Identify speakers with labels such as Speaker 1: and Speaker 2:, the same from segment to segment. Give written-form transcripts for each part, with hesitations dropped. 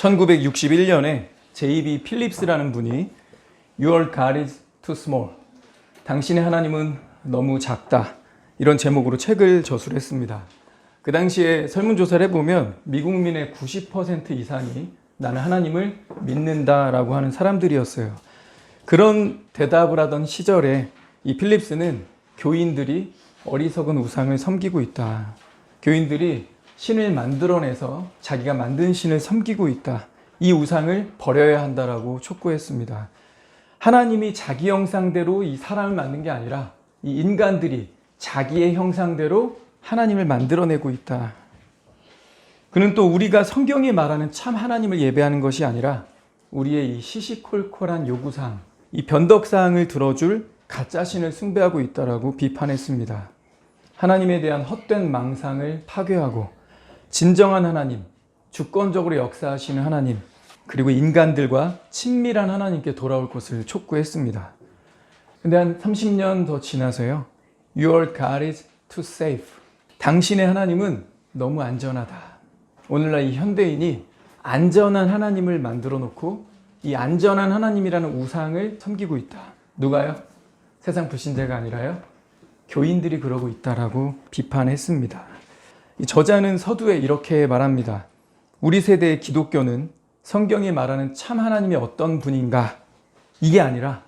Speaker 1: 1961년에 J.B. 필립스라는 분이 Your God is too small. 당신의 하나님은 너무 작다. 이런 제목으로 책을 저술했습니다. 그 당시에 설문조사를 해보면 미국 국민의 90% 이상이 나는 하나님을 믿는다라고 하는 사람들이었어요. 그런 대답을 하던 시절에 이 필립스는 교인들이 어리석은 우상을 섬기고 있다. 교인들이 신을 만들어내서 자기가 만든 신을 섬기고 있다. 이 우상을 버려야 한다라고 촉구했습니다. 하나님이 자기 형상대로 이 사람을 만든 게 아니라 이 인간들이 자기의 형상대로 하나님을 만들어내고 있다. 그는 또 우리가 성경이 말하는 참 하나님을 예배하는 것이 아니라 우리의 이 시시콜콜한 요구사항, 이 변덕사항을 들어줄 가짜신을 숭배하고 있다라고 비판했습니다. 하나님에 대한 헛된 망상을 파괴하고 진정한 하나님, 주권적으로 역사하시는 하나님, 그리고 인간들과 친밀한 하나님께 돌아올 것을 촉구했습니다. 근데 한 30년 더 지나서요. Your God is too safe. 당신의 하나님은 너무 안전하다. 오늘날 이 현대인이 안전한 하나님을 만들어 놓고 이 안전한 하나님이라는 우상을 섬기고 있다. 누가요? 세상 불신자가 아니라요. 교인들이 그러고 있다라고 비판했습니다. 이 저자는 서두에 이렇게 말합니다. 우리 세대의 기독교는 성경이 말하는 참 하나님이 어떤 분인가? 이게 아니라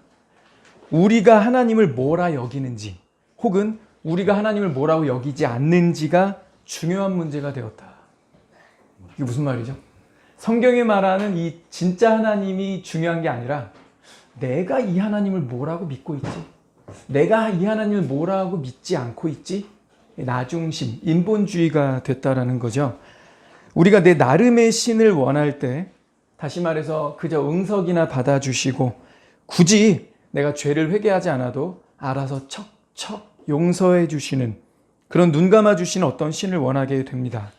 Speaker 1: 우리가 하나님을 뭐라 여기는지 혹은 우리가 하나님을 뭐라고 여기지 않는지가 중요한 문제가 되었다. 이게 무슨 말이죠? 성경이 말하는 이 진짜 하나님이 중요한 게 아니라 내가 이 하나님을 뭐라고 믿고 있지? 내가 이 하나님을 뭐라고 믿지 않고 있지? 나중심, 인본주의가 됐다라는 거죠. 우리가 내 나름의 신을 원할 때 다시 말해서 그저 응석이나 받아주시고 굳이 내가 죄를 회개하지 않아도 알아서 척척 용서해 주시는 그런 눈 감아 주시는 어떤 신을 원하게 됩니다.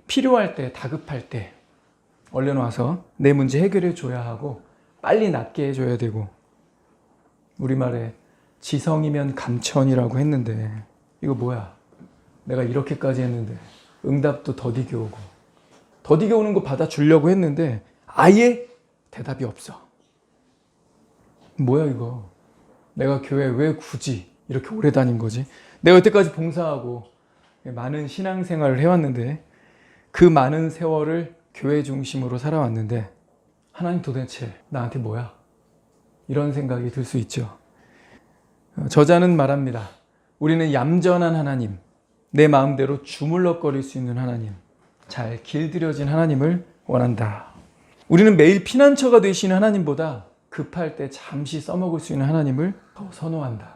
Speaker 1: 필요할 때, 다급할 때 얼른 와서 내 문제 해결해 줘야 하고 빨리 낫게 해줘야 되고 우리말에 지성이면 감천이라고 했는데 이거 뭐야? 내가 이렇게까지 했는데 응답도 더디게 오고 더디게 오는 거 받아주려고 했는데 아예 대답이 없어. 뭐야 이거? 내가 교회 왜 굳이 이렇게 오래 다닌 거지? 내가 여태까지 봉사하고 많은 신앙생활을 해왔는데 그 많은 세월을 교회 중심으로 살아왔는데 하나님 도대체 나한테 뭐야? 이런 생각이 들 수 있죠. 저자는 말합니다. 우리는 얌전한 하나님, 내 마음대로 주물럭거릴 수 있는 하나님, 잘 길들여진 하나님을 원한다. 우리는 매일 피난처가 되시는 하나님보다 급할 때 잠시 써먹을 수 있는 하나님을 더 선호한다.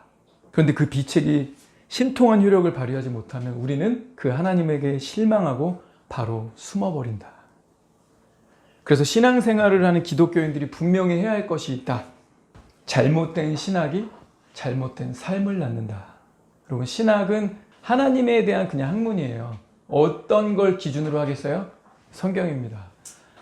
Speaker 1: 그런데 그 비책이 신통한 효력을 발휘하지 못하면 우리는 그 하나님에게 실망하고 바로 숨어버린다. 그래서 신앙생활을 하는 기독교인들이 분명히 해야 할 것이 있다. 잘못된 신학이 잘못된 삶을 낳는다. 여러분, 신학은 하나님에 대한 그냥 학문이에요. 어떤 걸 기준으로 하겠어요? 성경입니다.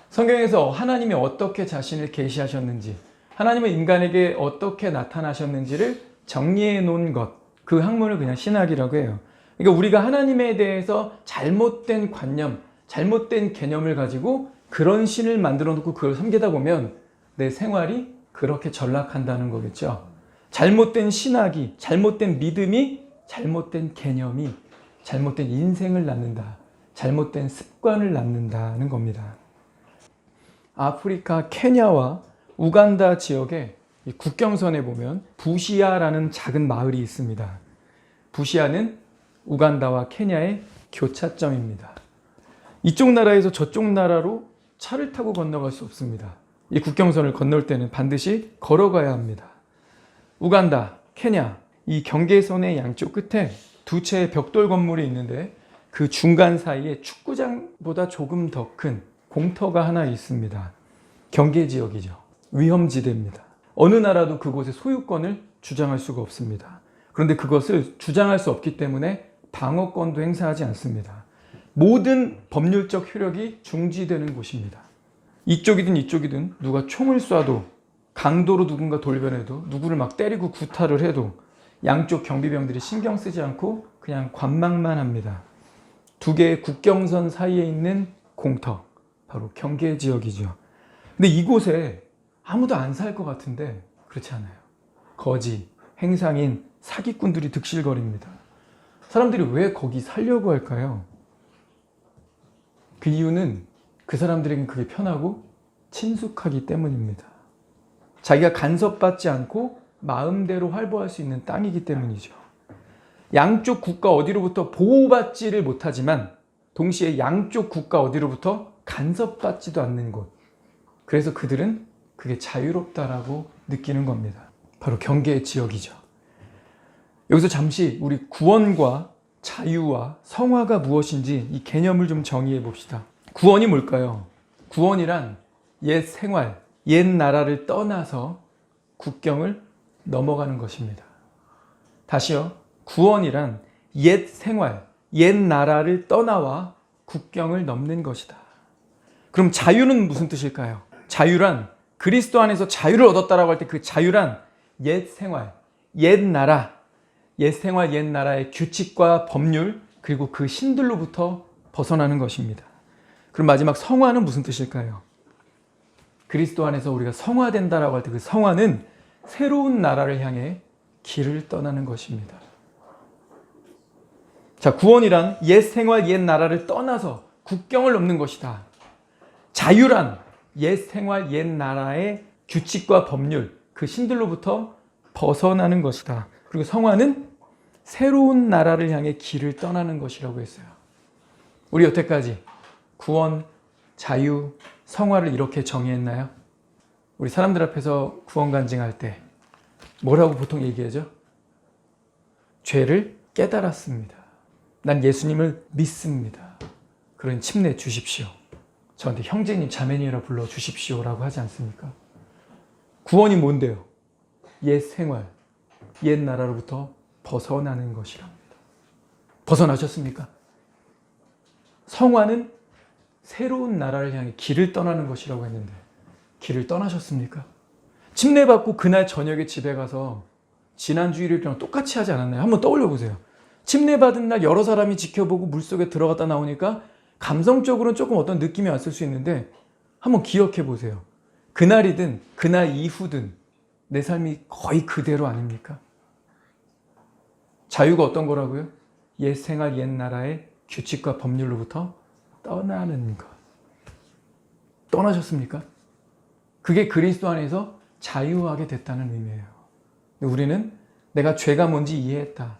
Speaker 1: 성경에서 하나님이 어떻게 자신을 계시하셨는지, 하나님은 인간에게 어떻게 나타나셨는지를 정리해 놓은 것, 그 학문을 그냥 신학이라고 해요. 그러니까 우리가 하나님에 대해서 잘못된 관념, 잘못된 개념을 가지고 그런 신을 만들어 놓고 그걸 섬기다 보면 내 생활이 그렇게 전락한다는 거겠죠. 잘못된 신학이, 잘못된 믿음이, 잘못된 개념이 잘못된 인생을 낳는다. 잘못된 습관을 낳는다는 겁니다. 아프리카 케냐와 우간다 지역의 국경선에 보면 부시아라는 작은 마을이 있습니다. 부시아는 우간다와 케냐의 교차점입니다. 이쪽 나라에서 저쪽 나라로 차를 타고 건너갈 수 없습니다. 이 국경선을 건널 때는 반드시 걸어가야 합니다. 우간다, 케냐, 이 경계선의 양쪽 끝에 두 채의 벽돌 건물이 있는데 그 중간 사이에 축구장보다 조금 더 큰 공터가 하나 있습니다. 경계지역이죠. 위험지대입니다. 어느 나라도 그곳의 소유권을 주장할 수가 없습니다. 그런데 그것을 주장할 수 없기 때문에 방어권도 행사하지 않습니다. 모든 법률적 효력이 중지되는 곳입니다. 이쪽이든 이쪽이든 누가 총을 쏴도 강도로 누군가 돌변해도 누구를 막 때리고 구타를 해도 양쪽 경비병들이 신경 쓰지 않고 그냥 관망만 합니다. 두 개의 국경선 사이에 있는 공터, 바로 경계 지역이죠. 근데 이곳에 아무도 안 살 것 같은데 그렇지 않아요. 거지, 행상인, 사기꾼들이 득실거립니다. 사람들이 왜 거기 살려고 할까요? 그 이유는 그 사람들에겐 그게 편하고 친숙하기 때문입니다. 자기가 간섭받지 않고 마음대로 활보할 수 있는 땅이기 때문이죠. 양쪽 국가 어디로부터 보호받지를 못하지만 동시에 양쪽 국가 어디로부터 간섭받지도 않는 곳. 그래서 그들은 그게 자유롭다라고 느끼는 겁니다. 바로 경계의 지역이죠. 여기서 잠시 우리 구원과 자유와 성화가 무엇인지 이 개념을 좀 정의해 봅시다. 구원이 뭘까요? 구원이란 옛 생활, 옛 나라를 떠나서 국경을 넘어가는 것입니다. 다시요. 구원이란 옛 생활, 옛 나라를 떠나와 국경을 넘는 것이다. 그럼 자유는 무슨 뜻일까요? 자유란 그리스도 안에서 자유를 얻었다라고 할 때 그 자유란 옛 생활, 옛 나라, 옛 생활, 옛 나라의 규칙과 법률 그리고 그 신들로부터 벗어나는 것입니다. 그럼 마지막 성화는 무슨 뜻일까요? 그리스도 안에서 우리가 성화된다라고 할 때 그 성화는 새로운 나라를 향해 길을 떠나는 것입니다. 자, 구원이란 옛 생활, 옛 나라를 떠나서 국경을 넘는 것이다. 자유란 옛 생활, 옛 나라의 규칙과 법률, 그 신들로부터 벗어나는 것이다. 그리고 성화는 새로운 나라를 향해 길을 떠나는 것이라고 했어요. 우리 여태까지 구원, 자유, 성화를 이렇게 정의했나요? 우리 사람들 앞에서 구원 간증할 때 뭐라고 보통 얘기하죠? 죄를 깨달았습니다. 난 예수님을 믿습니다. 그러니 침례 주십시오. 저한테 형제님, 자매님이라 불러주십시오라고 하지 않습니까? 구원이 뭔데요? 옛 생활, 옛 나라로부터 벗어나는 것이랍니다. 벗어나셨습니까? 성화는 새로운 나라를 향해 길을 떠나는 것이라고 했는데 길을 떠나셨습니까? 침례받고 그날 저녁에 집에 가서 지난 주일이랑 똑같이 하지 않았나요? 한번 떠올려 보세요. 침례받은 날 여러 사람이 지켜보고 물속에 들어갔다 나오니까 감성적으로는 조금 어떤 느낌이 왔을 수 있는데 한번 기억해 보세요. 그날이든 그날 이후든 내 삶이 거의 그대로 아닙니까? 자유가 어떤 거라고요? 옛 생활, 옛 나라의 규칙과 법률로부터 떠나는 것. 떠나셨습니까? 그게 그리스도 안에서 자유하게 됐다는 의미예요. 우리는 내가 죄가 뭔지 이해했다.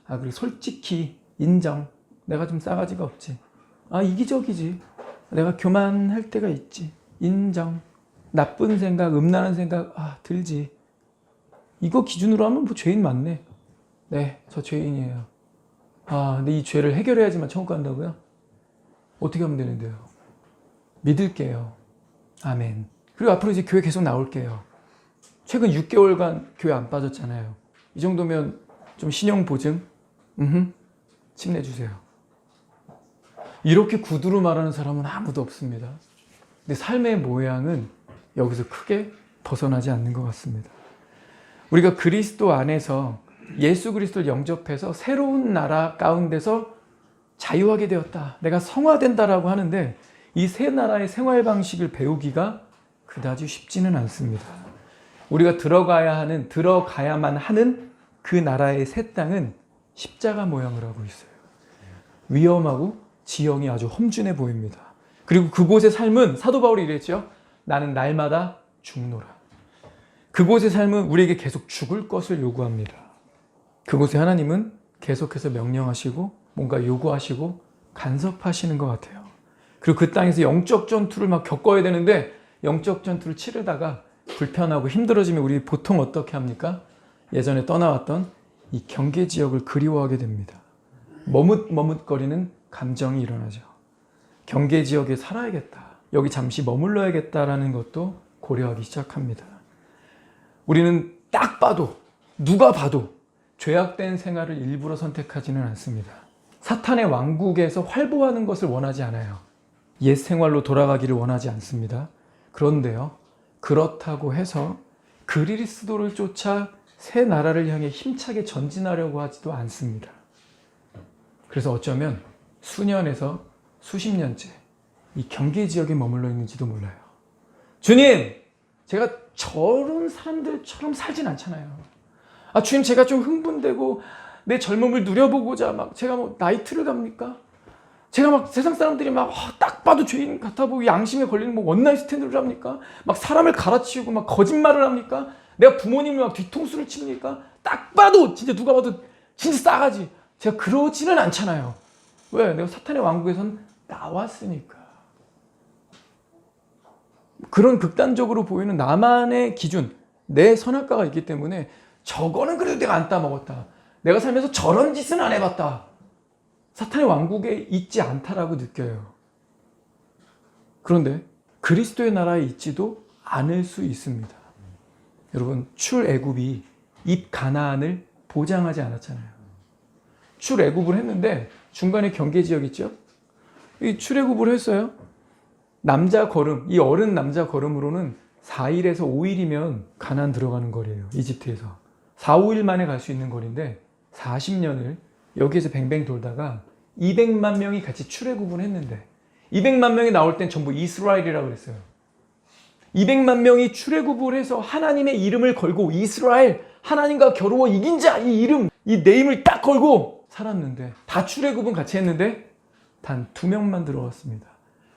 Speaker 1: 그리고 솔직히 인정. 내가 좀 싸가지가 없지. 이기적이지. 내가 교만할 때가 있지. 인정. 나쁜 생각, 음란한 생각, 들지. 이거 기준으로 하면 뭐 죄인 맞네. 네, 저 죄인이에요. 근데 이 죄를 해결해야지만 천국 간다고요? 어떻게 하면 되는데요? 믿을게요. 아멘. 그리고 앞으로 이제 교회 계속 나올게요. 최근 6개월간 교회 안 빠졌잖아요. 이 정도면 좀 신용 보증? 침례 주세요. 이렇게 구두로 말하는 사람은 아무도 없습니다. 근데 삶의 모양은 여기서 크게 벗어나지 않는 것 같습니다. 우리가 그리스도 안에서 예수 그리스도를 영접해서 새로운 나라 가운데서 자유하게 되었다. 내가 성화된다라고 하는데 이 새 나라의 생활 방식을 배우기가 그다지 쉽지는 않습니다. 우리가 들어가야만 하는 그 나라의 새 땅은 십자가 모양을 하고 있어요. 위험하고 지형이 아주 험준해 보입니다. 그리고 그곳의 삶은 사도 바울이 이랬죠. 나는 날마다 죽노라. 그곳의 삶은 우리에게 계속 죽을 것을 요구합니다. 그곳에 하나님은 계속해서 명령하시고 뭔가 요구하시고 간섭하시는 것 같아요. 그리고 그 땅에서 영적 전투를 막 겪어야 되는데 영적 전투를 치르다가 불편하고 힘들어지면 우리 보통 어떻게 합니까? 예전에 떠나왔던 이 경계 지역을 그리워하게 됩니다. 머뭇머뭇거리는 감정이 일어나죠. 경계 지역에 살아야겠다. 여기 잠시 머물러야겠다라는 것도 고려하기 시작합니다. 우리는 딱 봐도 누가 봐도 죄악된 생활을 일부러 선택하지는 않습니다. 사탄의 왕국에서 활보하는 것을 원하지 않아요. 옛 생활로 돌아가기를 원하지 않습니다. 그런데요, 그렇다고 해서 그리스도를 쫓아 새 나라를 향해 힘차게 전진하려고 하지도 않습니다. 그래서 어쩌면 수년에서 수십 년째 이 경계 지역에 머물러 있는지도 몰라요. 주님, 제가 저런 사람들처럼 살진 않잖아요. 주님, 제가 좀 흥분되고 내 젊음을 누려보고자 막 제가 뭐 나이트를 갑니까? 제가 막 세상 사람들이 막 딱 봐도 죄인 같아 보이고 양심에 걸리는 뭐 원나잇 스탠드를 합니까? 막 사람을 갈아치우고 막 거짓말을 합니까? 내가 부모님을 막 뒤통수를 칩니까? 딱 봐도 진짜 누가 봐도 진짜 싸가지. 제가 그러지는 않잖아요. 왜? 내가 사탄의 왕국에선 나왔으니까. 그런 극단적으로 보이는 나만의 기준, 내 선악과가 있기 때문에 저거는 그래도 내가 안 따먹었다. 내가 살면서 저런 짓은 안 해봤다. 사탄의 왕국에 있지 않다라고 느껴요. 그런데 그리스도의 나라에 있지도 않을 수 있습니다. 여러분, 출애굽이 입 가나안을 보장하지 않았잖아요. 출애굽을 했는데 중간에 경계 지역 있죠? 이 출애굽을 했어요. 남자 걸음, 이 어른 남자 걸음으로는 4일에서 5일이면 가나안 들어가는 거리예요. 이집트에서. 4, 5일 만에 갈 수 있는 거리인데 40년을 여기에서 뱅뱅 돌다가 200만 명이 같이 출애굽을 했는데 200만 명이 나올 땐 전부 이스라엘이라고 그랬어요. 200만 명이 출애굽을 해서 하나님의 이름을 걸고 이스라엘, 하나님과 겨루어 이긴 자, 이 이름, 이 네임을 딱 걸고 살았는데 다 출애굽은 같이 했는데 단 2명만 들어갔습니다.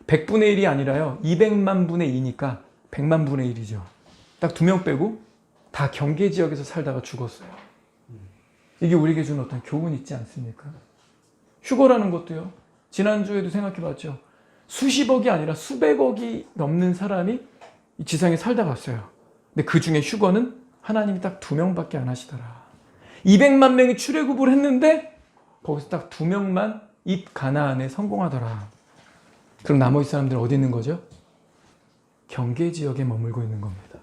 Speaker 1: 100분의 1이 아니라요. 200만 분의 2니까 100만 분의 1이죠. 딱 2명 빼고 다 경계 지역에서 살다가 죽었어요. 이게 우리에게 주는 어떤 교훈이 있지 않습니까? 휴거라는 것도요. 지난주에도 생각해봤죠. 수십억이 아니라 수백억이 넘는 사람이 이 지상에 살다 갔어요. 근데 그 중에 휴거는 하나님이 딱 2명밖에 안 하시더라. 200만 명이 출애굽을 했는데 거기서 딱 2명만 입 가나안에 성공하더라. 그럼 나머지 사람들은 어디 있는 거죠? 경계 지역에 머물고 있는 겁니다.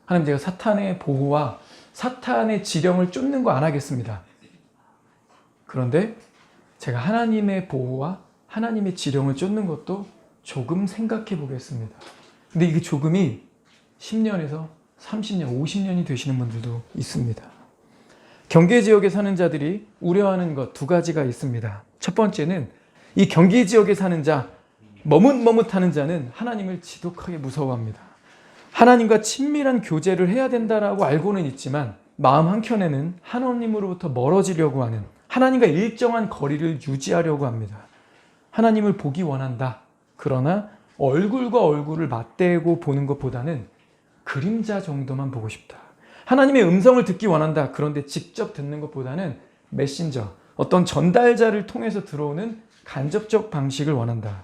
Speaker 1: 하나님, 제가 사탄의 보호와 사탄의 지령을 쫓는 거 안 하겠습니다. 그런데 제가 하나님의 보호와 하나님의 지령을 쫓는 것도 조금 생각해 보겠습니다. 근데 이게 조금이 10년에서 30년, 50년이 되시는 분들도 있습니다. 경계 지역에 사는 자들이 우려하는 것 2가지가 있습니다. 첫 번째는 이 경계 지역에 사는 자, 머뭇머뭇하는 자는 하나님을 지독하게 무서워합니다. 하나님과 친밀한 교제를 해야 된다라고 알고는 있지만 마음 한켠에는 하나님으로부터 멀어지려고 하는, 하나님과 일정한 거리를 유지하려고 합니다. 하나님을 보기 원한다. 그러나 얼굴과 얼굴을 맞대고 보는 것보다는 그림자 정도만 보고 싶다. 하나님의 음성을 듣기 원한다. 그런데 직접 듣는 것보다는 메신저, 어떤 전달자를 통해서 들어오는 간접적 방식을 원한다.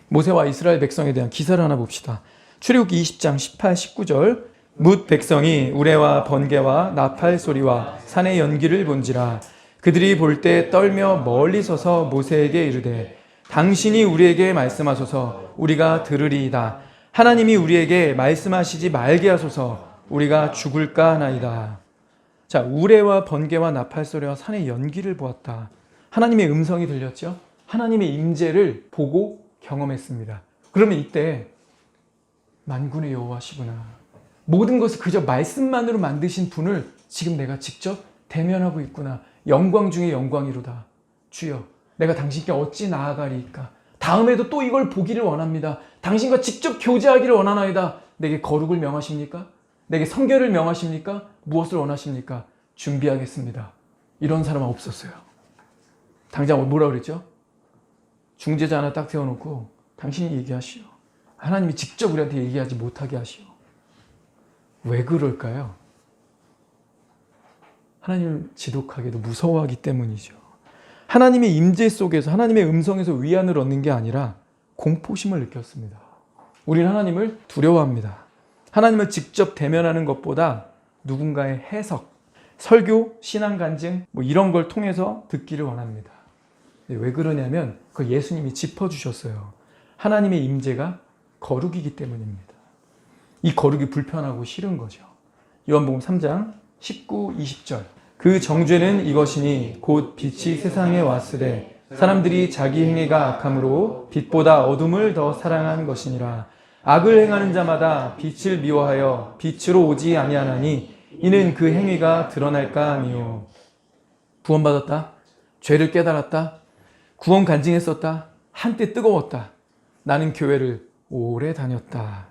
Speaker 1: 모세와 이스라엘 백성에 대한 기사를 하나 봅시다. 출애굽기 20장 18, 19절. 뭇 백성이 우레와 번개와 나팔 소리와 산의 연기를 본지라. 그들이 볼 때 떨며 멀리 서서 모세에게 이르되 당신이 우리에게 말씀하소서 우리가 들으리이다. 하나님이 우리에게 말씀하시지 말게 하소서 우리가 죽을까 하나이다. 자, 우레와 번개와 나팔 소리와 산의 연기를 보았다. 하나님의 음성이 들렸죠? 하나님의 임재를 보고 경험했습니다. 그러면 이때 만군의 여호와시구나. 모든 것을 그저 말씀만으로 만드신 분을 지금 내가 직접 대면하고 있구나. 영광 중에 영광이로다. 주여, 내가 당신께 어찌 나아가리이까. 다음에도 또 이걸 보기를 원합니다. 당신과 직접 교제하기를 원하나이다. 내게 거룩을 명하십니까? 내게 성결을 명하십니까? 무엇을 원하십니까? 준비하겠습니다. 이런 사람은 없었어요. 당장 뭐라 그랬죠? 중재자 하나 딱 세워놓고 당신이 얘기하시오. 하나님이 직접 우리한테 얘기하지 못하게 하시오. 왜 그럴까요? 하나님을 지독하게도 무서워하기 때문이죠. 하나님의 임재 속에서, 하나님의 음성에서 위안을 얻는 게 아니라 공포심을 느꼈습니다. 우리는 하나님을 두려워합니다. 하나님을 직접 대면하는 것보다 누군가의 해석, 설교, 신앙 간증 이런 걸 통해서 듣기를 원합니다. 왜 그러냐면 그 예수님이 짚어주셨어요. 하나님의 임재가 거룩이기 때문입니다. 이 거룩이 불편하고 싫은 거죠. 요한복음 3장 19, 20절. 그 정죄는 이것이니 곧 빛이 세상에 왔으되 사람들이 자기 행위가 악함으로 빛보다 어둠을 더 사랑한 것이니라. 악을 행하는 자마다 빛을 미워하여 빛으로 오지 아니하나니 이는 그 행위가 드러날까 하니요. 구원받았다. 죄를 깨달았다. 구원 간증했었다. 한때 뜨거웠다. 나는 교회를 오래 다녔다.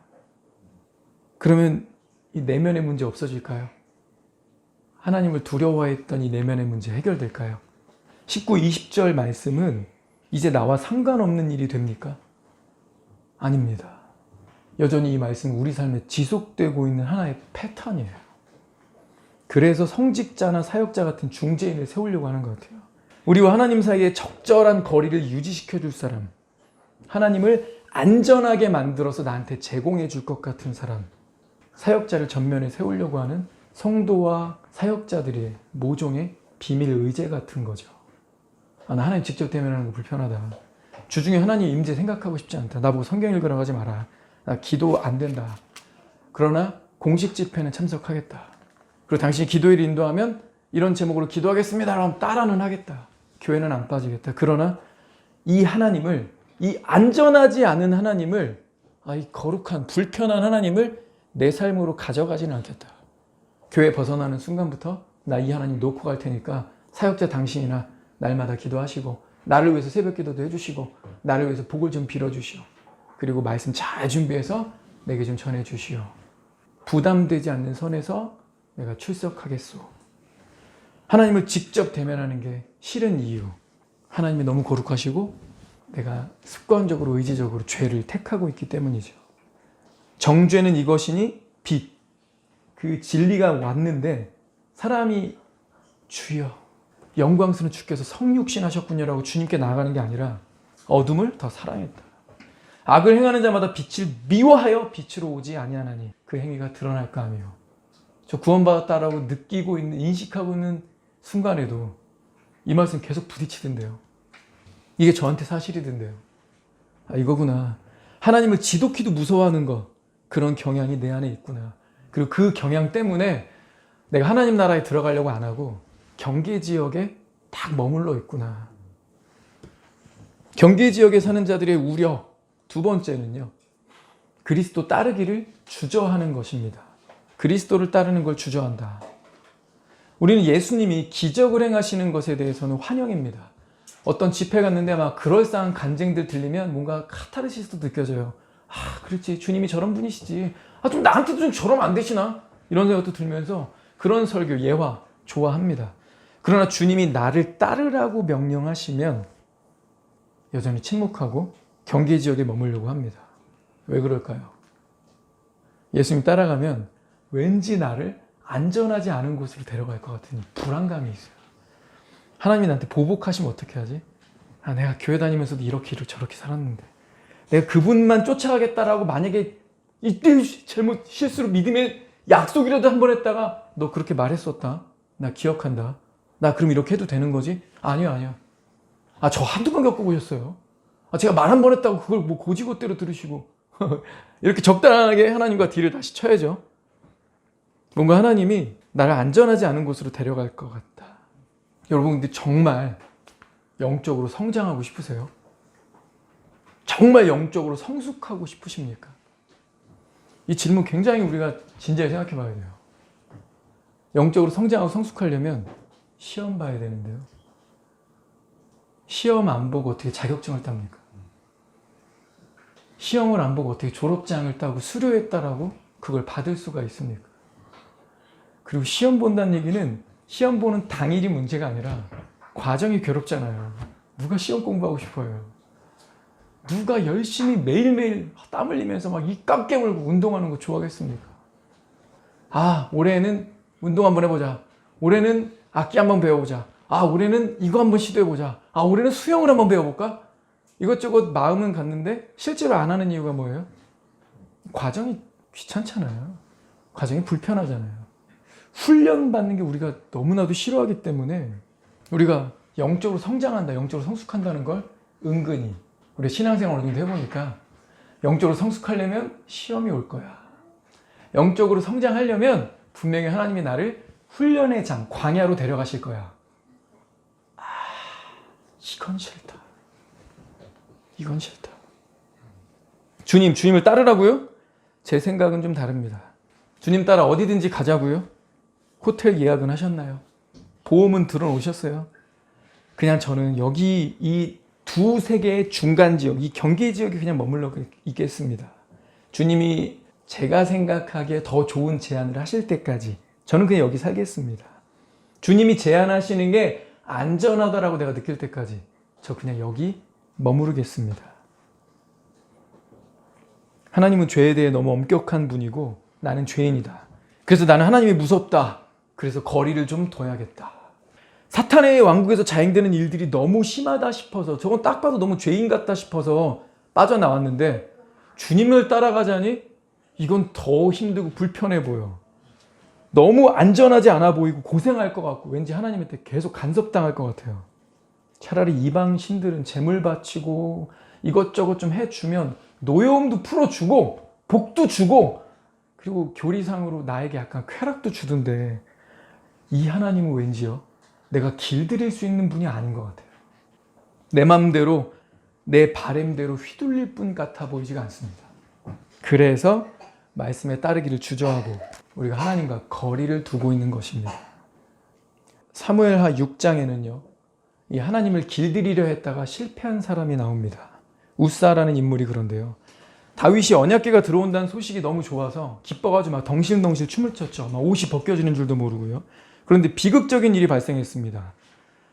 Speaker 1: 그러면 이 내면의 문제 없어질까요? 하나님을 두려워했던 이 내면의 문제 해결될까요? 19, 20절 말씀은 이제 나와 상관없는 일이 됩니까? 아닙니다. 여전히 이 말씀은 우리 삶에 지속되고 있는 하나의 패턴이에요. 그래서 성직자나 사역자 같은 중재인을 세우려고 하는 것 같아요. 우리와 하나님 사이에 적절한 거리를 유지시켜 줄 사람, 하나님을 안전하게 만들어서 나한테 제공해 줄 것 같은 사람, 사역자를 전면에 세우려고 하는 성도와 사역자들의 모종의 비밀 의제 같은 거죠. 나 하나님 직접 대면하는 거 불편하다. 주중에 하나님 임재 생각하고 싶지 않다. 나보고 성경 읽으라고 하지 마라. 나 기도 안 된다. 그러나 공식 집회는 참석하겠다. 그리고 당신이 기도회를 인도하면 이런 제목으로 기도하겠습니다. 그럼 따라는 하겠다. 교회는 안 빠지겠다. 그러나 이 하나님을, 이 안전하지 않은 하나님을, 이 거룩한 불편한 하나님을 내 삶으로 가져가지는 않겠다. 교회 벗어나는 순간부터 나 이 하나님 놓고 갈 테니까 사역자 당신이나 날마다 기도하시고 나를 위해서 새벽 기도도 해주시고 나를 위해서 복을 좀 빌어주시오. 그리고 말씀 잘 준비해서 내게 좀 전해주시오. 부담되지 않는 선에서 내가 출석하겠소. 하나님을 직접 대면하는 게 싫은 이유, 하나님이 너무 거룩하시고 내가 습관적으로 의지적으로 죄를 택하고 있기 때문이죠. 정죄는 이것이니 빛, 그 진리가 왔는데 사람이 주여 영광스러운 주께서 성육신 하셨군요라고 주님께 나아가는 게 아니라 어둠을 더 사랑했다. 악을 행하는 자마다 빛을 미워하여 빛으로 오지 아니하나니 그 행위가 드러날까 하며, 저 구원받았다라고 느끼고 있는, 인식하고 있는 순간에도 이 말씀 계속 부딪히던데요. 이게 저한테 사실이던데요. 이거구나. 하나님을 지독히도 무서워하는 것, 그런 경향이 내 안에 있구나. 그리고 그 경향 때문에 내가 하나님 나라에 들어가려고 안 하고 경계 지역에 딱 머물러 있구나. 경계 지역에 사는 자들의 우려, 두 번째는요, 그리스도 따르기를 주저하는 것입니다. 그리스도를 따르는 걸 주저한다. 우리는 예수님이 기적을 행하시는 것에 대해서는 환영입니다. 어떤 집회 갔는데 막 그럴싸한 간증들 들리면 뭔가 카타르시스도 느껴져요. 그렇지, 주님이 저런 분이시지. 좀 나한테도 좀 저러면 안 되시나? 이런 생각도 들면서 그런 설교, 예화 좋아합니다. 그러나 주님이 나를 따르라고 명령하시면 여전히 침묵하고 경계 지역에 머물려고 합니다. 왜 그럴까요? 예수님 따라가면 왠지 나를 안전하지 않은 곳으로 데려갈 것 같은 불안감이 있어요. 하나님이 나한테 보복하시면 어떻게 하지? 내가 교회 다니면서도 이렇게 저렇게 살았는데 내가 그분만 쫓아가겠다라고 만약에 이때 잘못 실수로 믿음의 약속이라도 한 번 했다가 너 그렇게 말했었다. 나 기억한다. 나 그럼 이렇게 해도 되는 거지? 아니요. 저 한두 번 겪어보셨어요. 제가 말 한 번 했다고 그걸 뭐 고지고대로 들으시고 이렇게 적당하게 하나님과 딜을 다시 쳐야죠. 뭔가 하나님이 나를 안전하지 않은 곳으로 데려갈 것 같다. 여러분, 근데 정말 영적으로 성장하고 싶으세요? 정말 영적으로 성숙하고 싶으십니까? 이 질문 굉장히 우리가 진지하게 생각해 봐야 돼요. 영적으로 성장하고 성숙하려면 시험 봐야 되는데요. 시험 안 보고 어떻게 자격증을 땁니까? 시험을 안 보고 어떻게 졸업장을 따고 수료했다라고 그걸 받을 수가 있습니까? 그리고 시험 본다는 얘기는 시험 보는 당일이 문제가 아니라 과정이 괴롭잖아요. 누가 시험 공부하고 싶어요? 누가 열심히 매일매일 땀 흘리면서 막 입 깨물고 운동하는 거 좋아하겠습니까? 올해는 운동 한번 해보자. 올해는 악기 한번 배워보자. 올해는 이거 한번 시도해보자. 올해는 수영을 한번 배워볼까? 이것저것 마음은 갔는데 실제로 안 하는 이유가 뭐예요? 과정이 귀찮잖아요. 과정이 불편하잖아요. 훈련받는 게 우리가 너무나도 싫어하기 때문에 우리가 영적으로 성장한다, 영적으로 성숙한다는 걸 은근히 우리 신앙생활 어느 정도 해보니까 영적으로 성숙하려면 시험이 올 거야. 영적으로 성장하려면 분명히 하나님이 나를 훈련의 장, 광야로 데려가실 거야. 이건 싫다. 이건 싫다. 주님을 따르라고요? 제 생각은 좀 다릅니다. 주님 따라 어디든지 가자고요? 호텔 예약은 하셨나요? 보험은 들어놓으셨어요? 그냥 저는 여기 이 두 세계의 중간 지역, 이 경계 지역에 그냥 머물러 있겠습니다. 주님이 제가 생각하기에 더 좋은 제안을 하실 때까지 저는 그냥 여기 살겠습니다. 주님이 제안하시는 게 안전하다라고 내가 느낄 때까지 저 그냥 여기 머무르겠습니다. 하나님은 죄에 대해 너무 엄격한 분이고 나는 죄인이다. 그래서 나는 하나님이 무섭다. 그래서 거리를 좀 둬야겠다. 사탄의 왕국에서 자행되는 일들이 너무 심하다 싶어서 저건 딱 봐도 너무 죄인 같다 싶어서 빠져나왔는데 주님을 따라가자니 이건 더 힘들고 불편해 보여. 너무 안전하지 않아 보이고 고생할 것 같고 왠지 하나님한테 계속 간섭당할 것 같아요. 차라리 이방 신들은 제물 바치고 이것저것 좀 해주면 노여움도 풀어주고 복도 주고 그리고 교리상으로 나에게 약간 쾌락도 주던데 이 하나님은 왠지요 내가 길들일 수 있는 분이 아닌 것 같아요. 내 맘대로 내 바램대로 휘둘릴 분 같아 보이지가 않습니다. 그래서 말씀에 따르기를 주저하고 우리가 하나님과 거리를 두고 있는 것입니다. 사무엘하 6장에는요 이 하나님을 길들이려 했다가 실패한 사람이 나옵니다. 우사라는 인물이 그런데요. 다윗이 언약궤가 들어온다는 소식이 너무 좋아서 기뻐가지고 막 덩실덩실 춤을 췄죠. 막 옷이 벗겨지는 줄도 모르고요. 그런데 비극적인 일이 발생했습니다.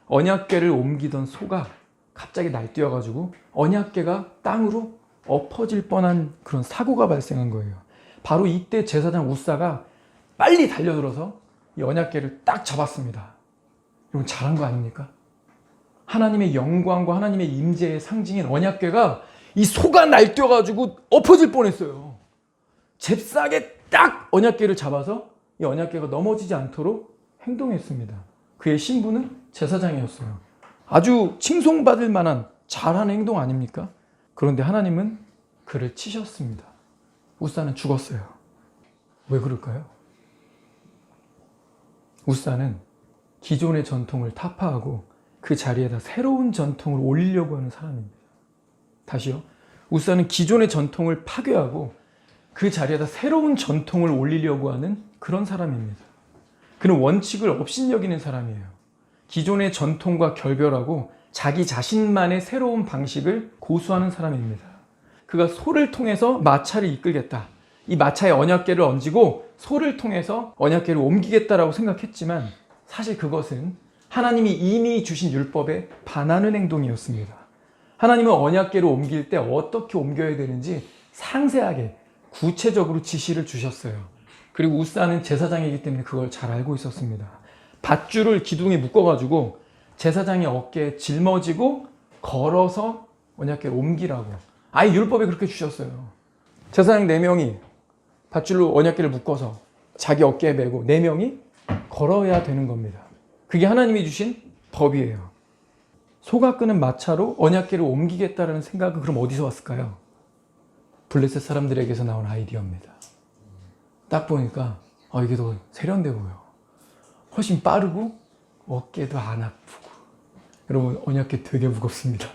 Speaker 1: 언약궤를 옮기던 소가 갑자기 날뛰어가지고 언약궤가 땅으로 엎어질 뻔한 그런 사고가 발생한 거예요. 바로 이때 제사장 우사가 빨리 달려들어서 이 언약궤를 딱 잡았습니다. 여러분 잘한 거 아닙니까? 하나님의 영광과 하나님의 임재의 상징인 언약궤가 이 소가 날뛰어가지고 엎어질 뻔했어요. 잽싸게 딱 언약궤를 잡아서 이 언약궤가 넘어지지 않도록 행동했습니다. 그의 신분은 제사장이었어요. 아주 칭송받을 만한 잘한 행동 아닙니까? 그런데 하나님은 그를 치셨습니다. 우사는 죽었어요. 왜 그럴까요? 우사는 기존의 전통을 타파하고 그 자리에다 새로운 전통을 올리려고 하는 사람입니다. 다시요. 우사는 기존의 전통을 파괴하고 그 자리에다 새로운 전통을 올리려고 하는 그런 사람입니다. 그는 원칙을 업신여기는 사람이에요. 기존의 전통과 결별하고 자기 자신만의 새로운 방식을 고수하는 사람입니다. 그가 소를 통해서 마차를 이끌겠다. 이 마차에 언약궤를 얹고 소를 통해서 언약궤를 옮기겠다라고 생각했지만 사실 그것은 하나님이 이미 주신 율법에 반하는 행동이었습니다. 하나님은 언약궤를 옮길 때 어떻게 옮겨야 되는지 상세하게 구체적으로 지시를 주셨어요. 그리고 우사는 제사장이기 때문에 그걸 잘 알고 있었습니다. 밧줄을 기둥에 묶어가지고 제사장의 어깨에 짊어지고 걸어서 언약궤를 옮기라고 아예 율법에 그렇게 주셨어요. 제사장 4명이 밧줄로 언약궤를 묶어서 자기 어깨에 메고 4명이 걸어야 되는 겁니다. 그게 하나님이 주신 법이에요. 소가 끄는 마차로 언약궤를 옮기겠다라는 생각은 그럼 어디서 왔을까요? 블레셋 사람들에게서 나온 아이디어입니다. 딱 보니까 이게 더 세련돼 보여. 훨씬 빠르고 어깨도 안 아프고. 여러분 언약궤 되게 무겁습니다.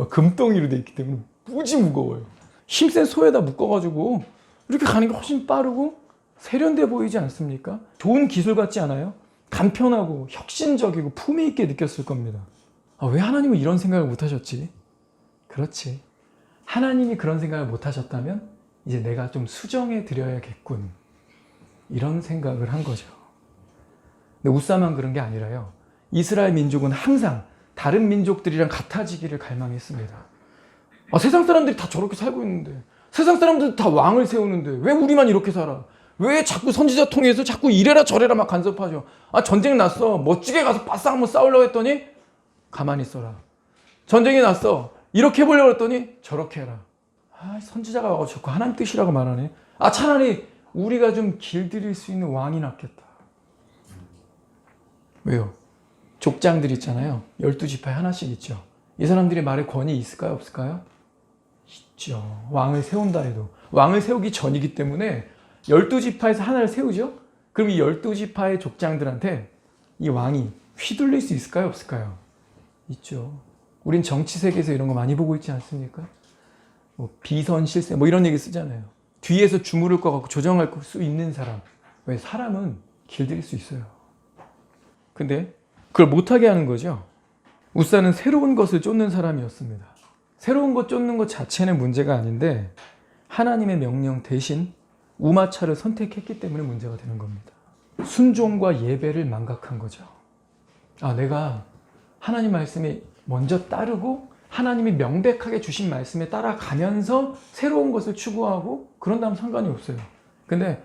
Speaker 1: 금덩이로 돼 있기 때문에 무지 무거워요. 힘센 소에다 묶어가지고 이렇게 가는 게 훨씬 빠르고 세련돼 보이지 않습니까? 좋은 기술 같지 않아요? 간편하고 혁신적이고 품위 있게 느꼈을 겁니다. 왜 하나님은 이런 생각을 못 하셨지? 그렇지. 하나님이 그런 생각을 못 하셨다면 이제 내가 좀 수정해 드려야겠군. 이런 생각을 한 거죠. 근데 우사만 그런 게 아니라요. 이스라엘 민족은 항상 다른 민족들이랑 같아지기를 갈망했습니다. 세상 사람들이 다 저렇게 살고 있는데, 세상 사람들 다 왕을 세우는데 왜 우리만 이렇게 살아? 왜 자꾸 선지자 통해서 자꾸 이래라 저래라 막 간섭하죠? 전쟁 났어. 멋지게 가서 바싹 한번 싸우려고 했더니 가만히 있어라. 전쟁이 났어. 이렇게 해보려고 했더니 저렇게 해라. 선지자가 와서 자꾸 하나님 뜻이라고 말하네. 차라리 우리가 좀 길들일 수 있는 왕이 낫겠다. 왜요? 족장들 있잖아요. 12지파에 하나씩 있죠. 이 사람들의 말에 권위 있을까요? 없을까요? 있죠. 왕을 세운다 해도. 왕을 세우기 전이기 때문에 12지파에서 하나를 세우죠? 그럼 이 12지파의 족장들한테 이 왕이 휘둘릴 수 있을까요? 없을까요? 있죠. 우린 정치 세계에서 이런 거 많이 보고 있지 않습니까? 비선 실세 이런 얘기 쓰잖아요. 뒤에서 주무를 것 같고 조정할 수 있는 사람. 왜? 사람은 길들일 수 있어요. 근데 그걸 못하게 하는 거죠. 우사는 새로운 것을 쫓는 사람이었습니다. 새로운 것 쫓는 것 자체는 문제가 아닌데 하나님의 명령 대신 우마차를 선택했기 때문에 문제가 되는 겁니다. 순종과 예배를 망각한 거죠. 내가 하나님 말씀에 먼저 따르고 하나님이 명백하게 주신 말씀에 따라가면서 새로운 것을 추구하고 그런다면 상관이 없어요. 근데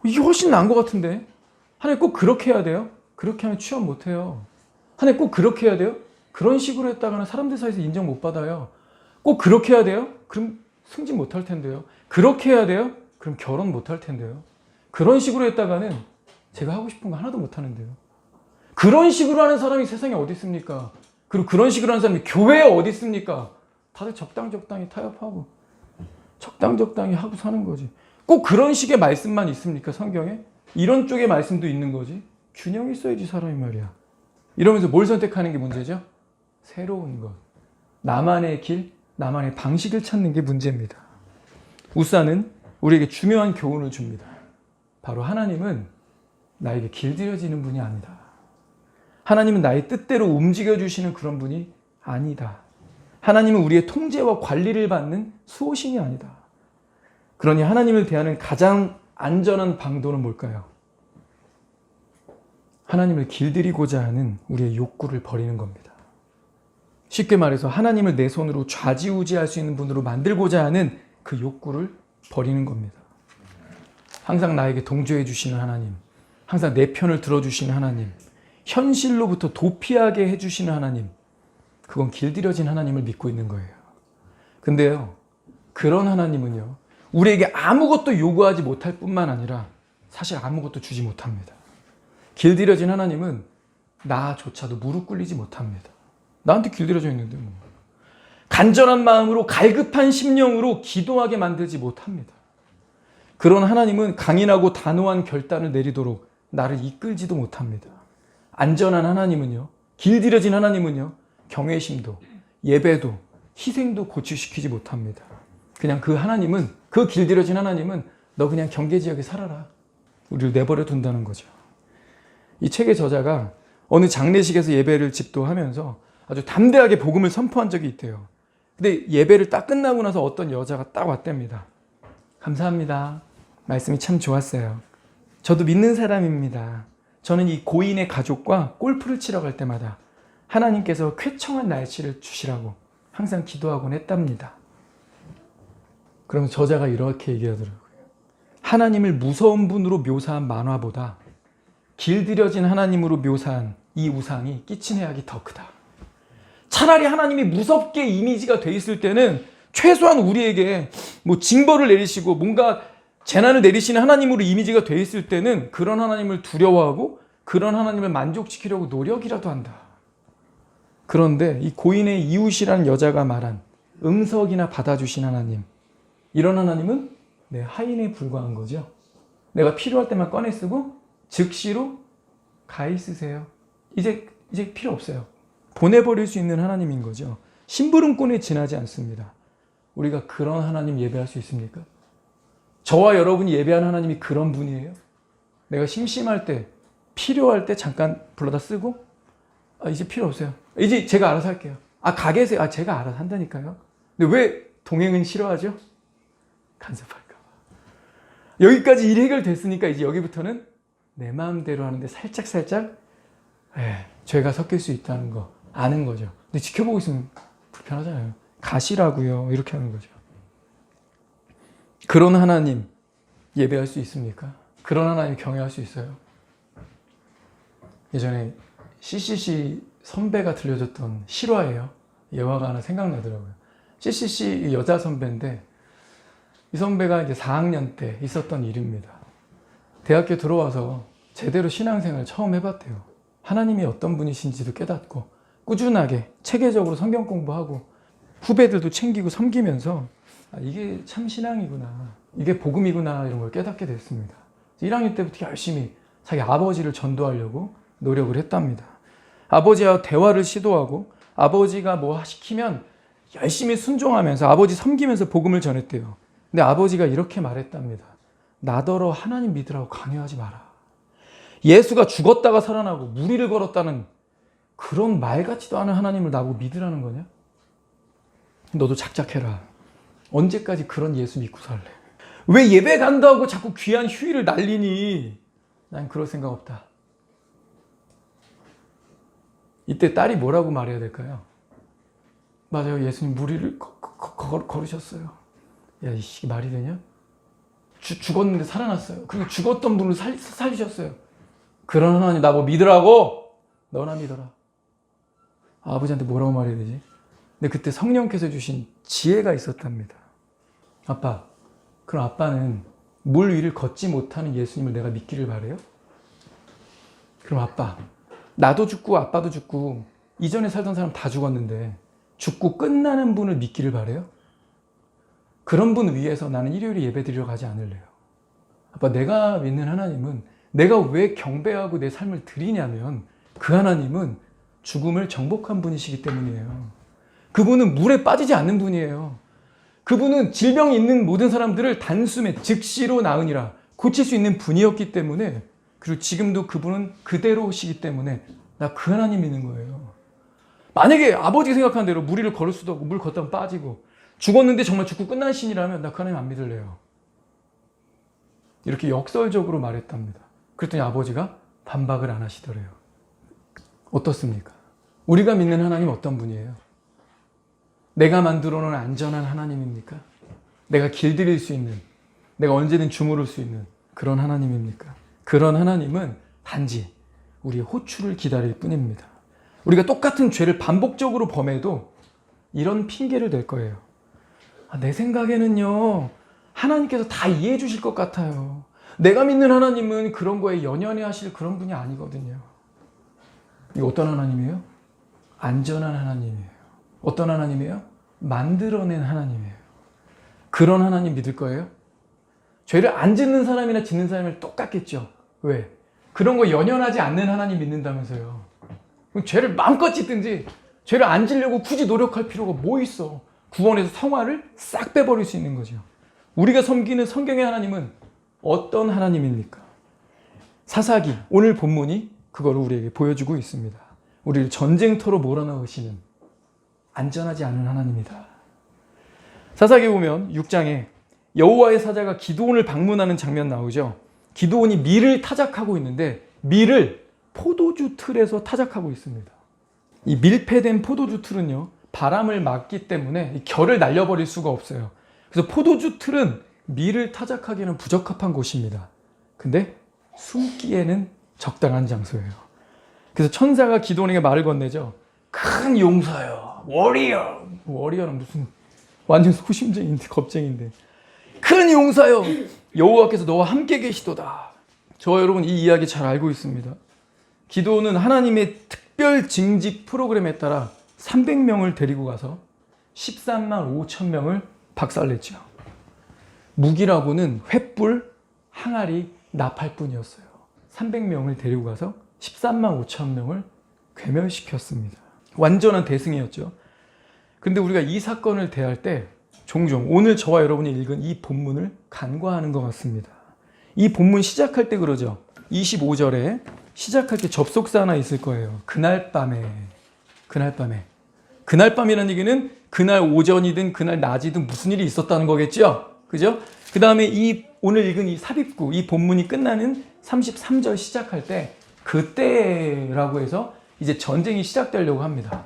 Speaker 1: 이게 훨씬 나은 것 같은데 하나님 꼭 그렇게 해야 돼요? 그렇게 하면 취업 못해요. 하나님 꼭 그렇게 해야 돼요? 그런 식으로 했다가는 사람들 사이에서 인정 못 받아요. 꼭 그렇게 해야 돼요? 그럼 승진 못할 텐데요. 그렇게 해야 돼요? 그럼 결혼 못할 텐데요. 그런 식으로 했다가는 제가 하고 싶은 거 하나도 못하는데요. 그런 식으로 하는 사람이 세상에 어디 있습니까? 그리고 그런 식으로 하는 사람이 교회에 어디 있습니까? 다들 적당히 타협하고 적당히 하고 사는 거지. 꼭 그런 식의 말씀만 있습니까? 성경에? 이런 쪽의 말씀도 있는 거지. 균형이 있어야지 사람이 말이야. 이러면서 뭘 선택하는 게 문제죠? 새로운 것. 나만의 길, 나만의 방식을 찾는 게 문제입니다. 우사는 우리에게 중요한 교훈을 줍니다. 바로 하나님은 나에게 길들여지는 분이 아니다. 하나님은 나의 뜻대로 움직여주시는 그런 분이 아니다. 하나님은 우리의 통제와 관리를 받는 수호신이 아니다. 그러니 하나님을 대하는 가장 안전한 방도는 뭘까요? 하나님을 길들이고자 하는 우리의 욕구를 버리는 겁니다. 쉽게 말해서 하나님을 내 손으로 좌지우지할 수 있는 분으로 만들고자 하는 그 욕구를 버리는 겁니다. 항상 나에게 동조해 주시는 하나님, 항상 내 편을 들어주시는 하나님, 현실로부터 도피하게 해주시는 하나님, 그건 길들여진 하나님을 믿고 있는 거예요. 근데요, 그런 하나님은요, 우리에게 아무것도 요구하지 못할 뿐만 아니라 사실 아무것도 주지 못합니다. 길들여진 하나님은 나조차도 무릎 꿇리지 못합니다. 나한테 길들여져 있는데 뭐. 간절한 마음으로 갈급한 심령으로 기도하게 만들지 못합니다. 그런 하나님은 강인하고 단호한 결단을 내리도록 나를 이끌지도 못합니다. 안전한 하나님은요, 길들여진 하나님은요, 경외심도 예배도 희생도 고취시키지 못합니다. 그냥 그 하나님은, 그 길들여진 하나님은 너 그냥 경계지역에 살아라, 우리를 내버려 둔다는 거죠. 이 책의 저자가 어느 장례식에서 예배를 집도하면서 아주 담대하게 복음을 선포한 적이 있대요. 근데 예배를 딱 끝나고 나서 어떤 여자가 딱 왔답니다. 감사합니다. 말씀이 참 좋았어요. 저도 믿는 사람입니다. 저는 이 고인의 가족과 골프를 치러 갈 때마다 하나님께서 쾌청한 날씨를 주시라고 항상 기도하곤 했답니다. 그러면 저자가 이렇게 얘기하더라고요. 하나님을 무서운 분으로 묘사한 만화보다 길들여진 하나님으로 묘사한 이 우상이 끼친 해악이 더 크다. 차라리 하나님이 무섭게 이미지가 돼 있을 때는 최소한 우리에게 뭐 징벌을 내리시고 뭔가 재난을 내리시는 하나님으로 이미지가 돼 있을 때는 그런 하나님을 두려워하고 그런 하나님을 만족시키려고 노력이라도 한다. 그런데 이 고인의 이웃이라는 여자가 말한 응석이나 받아주신 하나님, 이런 하나님은 내 하인에 불과한 거죠. 내가 필요할 때만 꺼내 쓰고 즉시로 가 있으세요. 이제 필요 없어요. 보내버릴 수 있는 하나님인 거죠. 심부름꾼에 지나지 않습니다. 우리가 그런 하나님 예배할 수 있습니까? 저와 여러분이 예배하는 하나님이 그런 분이에요? 내가 심심할 때, 필요할 때 잠깐 불러다 쓰고 이제 필요 없어요. 이제 제가 알아서 할게요. 가 계세요. 제가 알아서 한다니까요. 근데 왜 동행은 싫어하죠? 간섭할까 봐. 여기까지 일 해결됐으니까 이제 여기부터는 내 마음대로 하는데 살짝 죄가 섞일 수 있다는 거 아는 거죠. 근데 지켜보고 있으면 불편하잖아요. 가시라고요. 이렇게 하는 거죠. 그런 하나님 예배할 수 있습니까? 그런 하나님 경외할 수 있어요? 예전에 CCC 선배가 들려줬던 실화예요. 예화가 하나 생각나더라고요. CCC 여자 선배인데 이 선배가 이제 4학년 때 있었던 일입니다. 대학교 들어와서 제대로 신앙생활을 처음 해봤대요. 하나님이 어떤 분이신지도 깨닫고 꾸준하게 체계적으로 성경 공부하고 후배들도 챙기고 섬기면서 이게 참 신앙이구나, 이게 복음이구나, 이런 걸 깨닫게 됐습니다. 1학년 때부터 열심히 자기 아버지를 전도하려고 노력을 했답니다. 아버지와 대화를 시도하고 아버지가 뭐 시키면 열심히 순종하면서 아버지 섬기면서 복음을 전했대요. 근데 아버지가 이렇게 말했답니다. 나더러 하나님 믿으라고 강요하지 마라. 예수가 죽었다가 살아나고 무리를 걸었다는 그런 말 같지도 않은 하나님을 나보고 믿으라는 거냐? 너도 작작해라. 언제까지 그런 예수 믿고 살래? 왜 예배 간다고 자꾸 귀한 휴일을 날리니? 난 그럴 생각 없다. 이때 딸이 뭐라고 말해야 될까요? 맞아요. 예수님 무리를 걸으셨어요. 야, 이씨 말이 되냐? 죽었는데 살아났어요. 그리고 죽었던 분을 살리셨어요. 그런 하나님 나보고 믿으라고? 너나 믿어라. 아버지한테 뭐라고 말해야 되지? 근데 그때 성령께서 주신 지혜가 있었답니다. 아빠, 그럼 아빠는 물 위를 걷지 못하는 예수님을 내가 믿기를 바래요? 그럼 아빠, 나도 죽고 아빠도 죽고 이전에 살던 사람 다 죽었는데 죽고 끝나는 분을 믿기를 바래요? 그런 분 위해서 나는 일요일에 예배 드리러 가지 않을래요. 아빠, 내가 믿는 하나님은 내가 왜 경배하고 내 삶을 드리냐면 그 하나님은 죽음을 정복한 분이시기 때문이에요. 그분은 물에 빠지지 않는 분이에요. 그분은 질병이 있는 모든 사람들을 단숨에 즉시로 나으니라 고칠 수 있는 분이었기 때문에, 그리고 지금도 그분은 그대로시기 때문에 나 그 하나님 믿는 거예요. 만약에 아버지가 생각하는 대로 무리를 걸을 수도 없고 물 걷다가 빠지고 죽었는데 정말 죽고 끝난 신이라면 나 그 하나님 안 믿을래요. 이렇게 역설적으로 말했답니다. 그랬더니 아버지가 반박을 안 하시더래요. 어떻습니까? 우리가 믿는 하나님 어떤 분이에요? 내가 만들어 놓은 안전한 하나님입니까? 내가 길들일 수 있는, 내가 언제든 주무를 수 있는 그런 하나님입니까? 그런 하나님은 단지 우리의 호출을 기다릴 뿐입니다. 우리가 똑같은 죄를 반복적으로 범해도 이런 핑계를 댈 거예요. 내 생각에는요, 하나님께서 다 이해해 주실 것 같아요. 내가 믿는 하나님은 그런 거에 연연해 하실 그런 분이 아니거든요. 이거 어떤 하나님이에요? 안전한 하나님이에요. 어떤 하나님이에요? 만들어낸 하나님이에요. 그런 하나님 믿을 거예요? 죄를 안 짓는 사람이나 짓는 사람이 똑같겠죠. 왜? 그런 거 연연하지 않는 하나님 믿는다면서요. 그럼 죄를 마음껏 짓든지 죄를 안 지려고 굳이 노력할 필요가 뭐 있어. 구원에서 성화를 싹 빼버릴 수 있는 거죠. 우리가 섬기는 성경의 하나님은 어떤 하나님입니까? 사사기, 오늘 본문이 그거를 우리에게 보여주고 있습니다. 우리를 전쟁터로 몰아넣으시는 안전하지 않은 하나님이다. 사사기 보면 6장에 여호와의 사자가 기드온을 방문하는 장면 나오죠. 기드온이 밀을 타작하고 있는데 밀을 포도주 틀에서 타작하고 있습니다. 이 밀폐된 포도주 틀은요, 바람을 막기 때문에 결을 날려버릴 수가 없어요. 그래서 포도주 틀은 밀을 타작하기에는 부적합한 곳입니다. 근데 숨기에는 적당한 장소예요. 그래서 천사가 기드온에게 말을 건네죠. 큰 용사여, 워리어. 워리어는 무슨 완전 소심쟁이인데, 겁쟁인데. 큰 용사여, 여호와께서 너와 함께 계시도다. 저와 여러분 이 이야기 잘 알고 있습니다. 기드온은 하나님의 특별 징집 프로그램에 따라 300명을 데리고 가서 13만 5천 명을 박살냈죠. 무기라고는 횃불, 항아리, 나팔뿐이었어요. 300명을 데리고 가서 13만 5천 명을 괴멸시켰습니다. 완전한 대승이었죠. 근데 우리가 이 사건을 대할 때 종종 오늘 저와 여러분이 읽은 이 본문을 간과하는 것 같습니다. 이 본문 시작할 때 그러죠. 25절에 시작할 때 접속사 하나 있을 거예요. 그날 밤에. 그날 밤이라는 얘기는 그날 오전이든 그날 낮이든 무슨 일이 있었다는 거겠죠? 그죠? 그 다음에 이 오늘 읽은 이 삽입구, 이 본문이 끝나는 33절 시작할 때 그때라고 해서 이제 전쟁이 시작되려고 합니다.